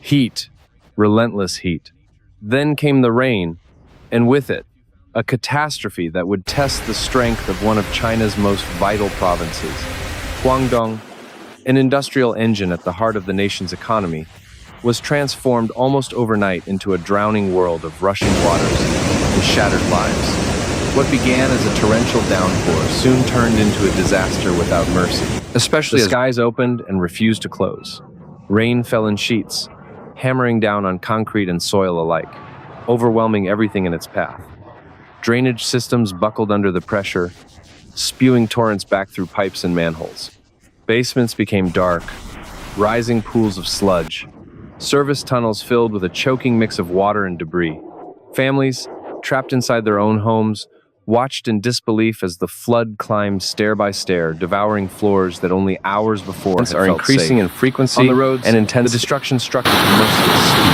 Heat, relentless heat. Then came the rain, and with it, a catastrophe that would test the strength of one of China's most vital provinces. Guangdong, an industrial engine at the heart of the nation's economy, was transformed almost overnight into a drowning world of rushing waters and shattered lives. What began as a torrential downpour soon turned into a disaster without mercy, especially as skies opened and refused to close. Rain fell in sheets, hammering down on concrete and soil alike, overwhelming everything in its path. Drainage systems buckled under the pressure, spewing torrents back through pipes and manholes. Basements became dark, rising pools of sludge. Service tunnels filled with a choking mix of water and debris. Families, trapped inside their own homes, watched in disbelief as the flood climbed stair by stair, devouring floors that only hours before had felt increasing safe. In frequency on the roads and intensity. The destruction struck with merciless speed.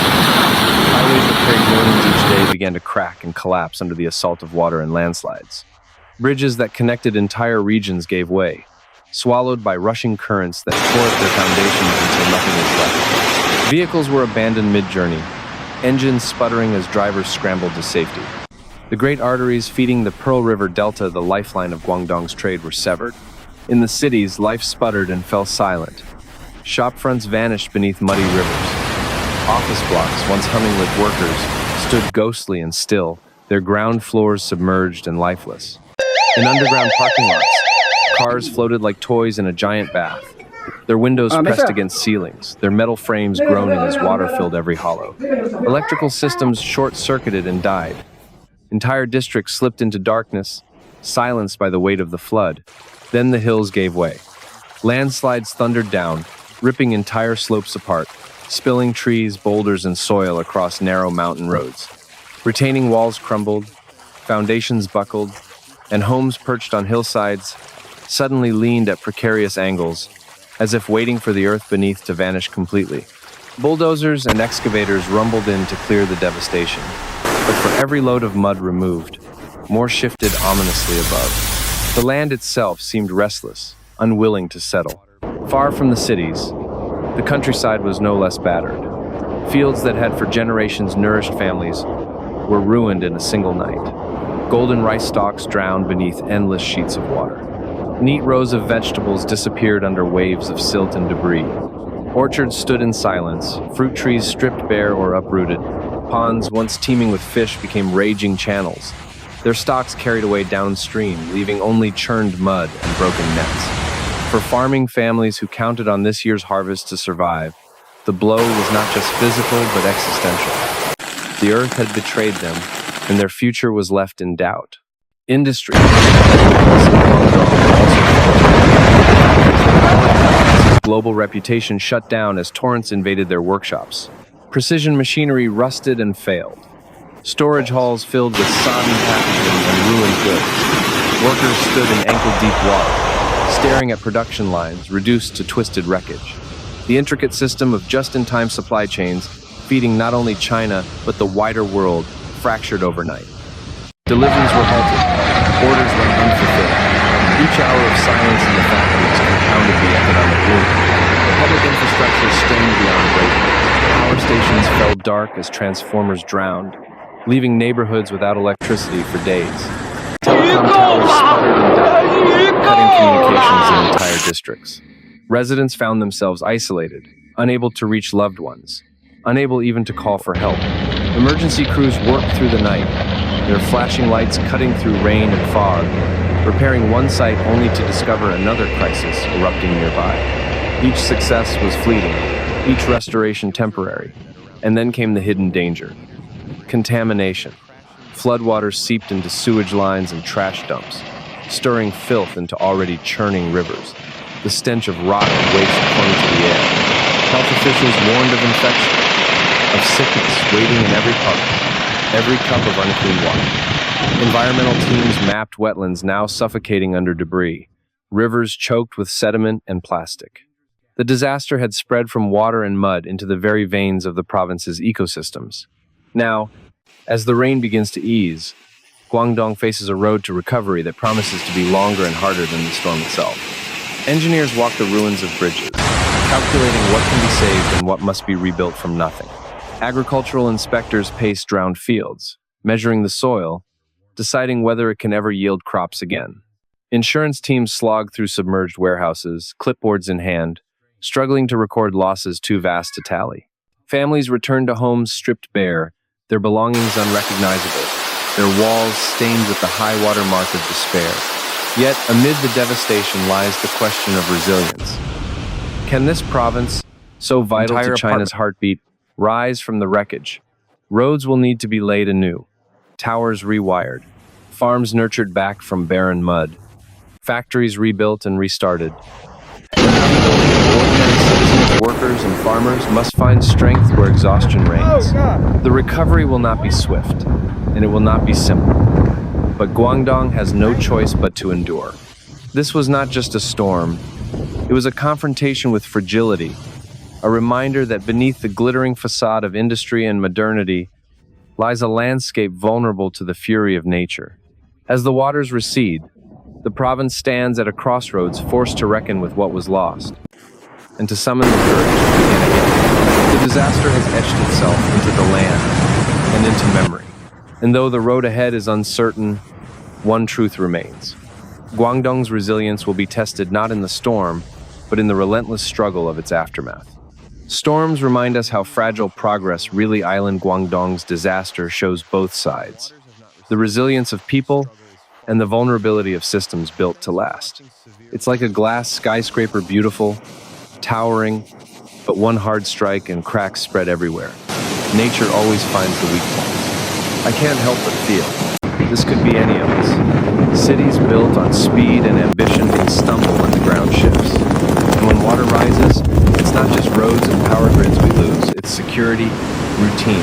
Highways that carried millions each day began to crack and collapse under the assault of water and landslides. Bridges that connected entire regions gave way, swallowed by rushing currents that tore at their foundations until nothing was left. Vehicles were abandoned mid-journey, engines sputtering as drivers scrambled to safety. The great arteries feeding the Pearl River Delta, the lifeline of Guangdong's trade, were severed. In the cities, life sputtered and fell silent. Shopfronts vanished beneath muddy rivers. Office blocks, once humming with workers, stood ghostly and still, their ground floors submerged and lifeless. In underground parking lots, cars floated like toys in a giant bath, their windows pressed against ceilings, their metal frames groaning as water filled every hollow. Electrical systems short-circuited and died. Entire districts slipped into darkness, silenced by the weight of the flood. Then the hills gave way. Landslides thundered down, ripping entire slopes apart, spilling trees, boulders, and soil across narrow mountain roads. Retaining walls crumbled, foundations buckled, and homes perched on hillsides suddenly leaned at precarious angles, as if waiting for the earth beneath to vanish completely. Bulldozers and excavators rumbled in to clear the devastation. But for every load of mud removed, more shifted ominously above. The land itself seemed restless, unwilling to settle. Far from the cities, the countryside was no less battered. Fields that had for generations nourished families were ruined in a single night. Golden rice stalks drowned beneath endless sheets of water. Neat rows of vegetables disappeared under waves of silt and debris. Orchards stood in silence, fruit trees stripped bare or uprooted. Ponds once teeming with fish became raging channels, their stocks carried away downstream, leaving only churned mud and broken nets. For farming families who counted on this year's harvest to survive, the blow was not just physical but existential. The earth had betrayed them, and their future was left in doubt. Industry. Global reputation shut down as torrents invaded their workshops. Precision machinery rusted and failed. Storage halls filled with sodden packaging and ruined goods. Workers stood in ankle-deep water, staring at production lines reduced to twisted wreckage. The intricate system of just-in-time supply chains, feeding not only China but the wider world, fractured overnight. Deliveries were halted, orders went unfulfilled. Each hour of silence in the factories compounded the economic ruin. Public infrastructure strained beyond breaking. Power stations fell dark as transformers drowned, leaving neighborhoods without electricity for days. Telecom towers sputtered and died, cutting communications in entire districts. Residents found themselves isolated, unable to reach loved ones, unable even to call for help. Emergency crews worked through the night, their flashing lights cutting through rain and fog, repairing one site only to discover another crisis erupting nearby. Each success was fleeting, each restoration temporary, and then came the hidden danger. Contamination. Floodwaters seeped into sewage lines and trash dumps, stirring filth into already churning rivers. The stench of rot and waste clung to the air. Health officials warned of infection, of sickness waiting in every cup of unclean water. Environmental teams mapped wetlands now suffocating under debris, rivers choked with sediment and plastic. The disaster had spread from water and mud into the very veins of the province's ecosystems. Now, as the rain begins to ease, Guangdong faces a road to recovery that promises to be longer and harder than the storm itself. Engineers walk the ruins of bridges, calculating what can be saved and what must be rebuilt from nothing. Agricultural inspectors pace drowned fields, measuring the soil, deciding whether it can ever yield crops again. Insurance teams slog through submerged warehouses, clipboards in hand, struggling to record losses too vast to tally. Families return to homes stripped bare, their belongings unrecognizable, their walls stained with the high water mark of despair. Yet, amid the devastation lies the question of resilience. Can this province, so vital to China's heartbeat, rise from the wreckage? Roads will need to be laid anew, towers rewired, farms nurtured back from barren mud, factories rebuilt and restarted. Ordinary citizens, workers, and farmers must find strength where exhaustion reigns. The recovery will not be swift, and it will not be simple. But Guangdong has no choice but to endure. This was not just a storm. It was a confrontation with fragility, a reminder that beneath the glittering facade of industry and modernity lies a landscape vulnerable to the fury of nature. As the waters recede, the province stands at a crossroads, forced to reckon with what was lost, and to summon the courage to begin again. The disaster has etched itself into the land and into memory. And though the road ahead is uncertain, one truth remains. Guangdong's resilience will be tested not in the storm, but in the relentless struggle of its aftermath. Storms remind us how fragile progress really island Guangdong's disaster shows both sides. The resilience of people and the vulnerability of systems built to last. It's like a glass skyscraper, beautiful, towering, but one hard strike and cracks spread everywhere. Nature always finds the weak points. I can't help but feel this could be any of us. Cities built on speed and ambition can stumble when the ground shifts. And when water rises, it's not just roads and power grids we lose, it's security, routine,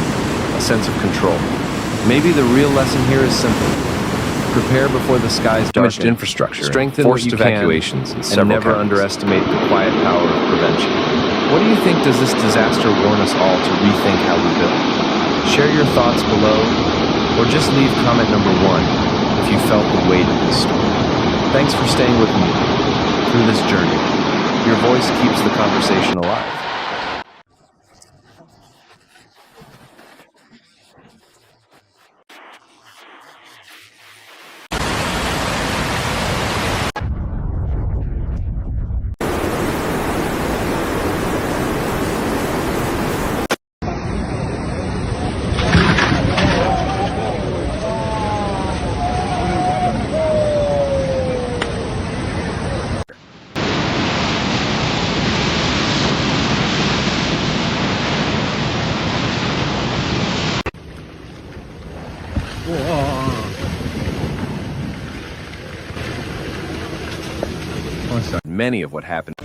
a sense of control. Maybe the real lesson here is simple. Prepare before the skies darken. Damaged infrastructure, Strengthen forced what you evacuations, can, and and never counties. underestimate the quiet power of prevention. What do you think does this disaster warn us all to rethink how we build? Share your thoughts below, or just leave comment number 1 if you felt the weight of this storm. Thanks for staying with me through this journey. Your voice keeps the conversation alive. Many of what happened.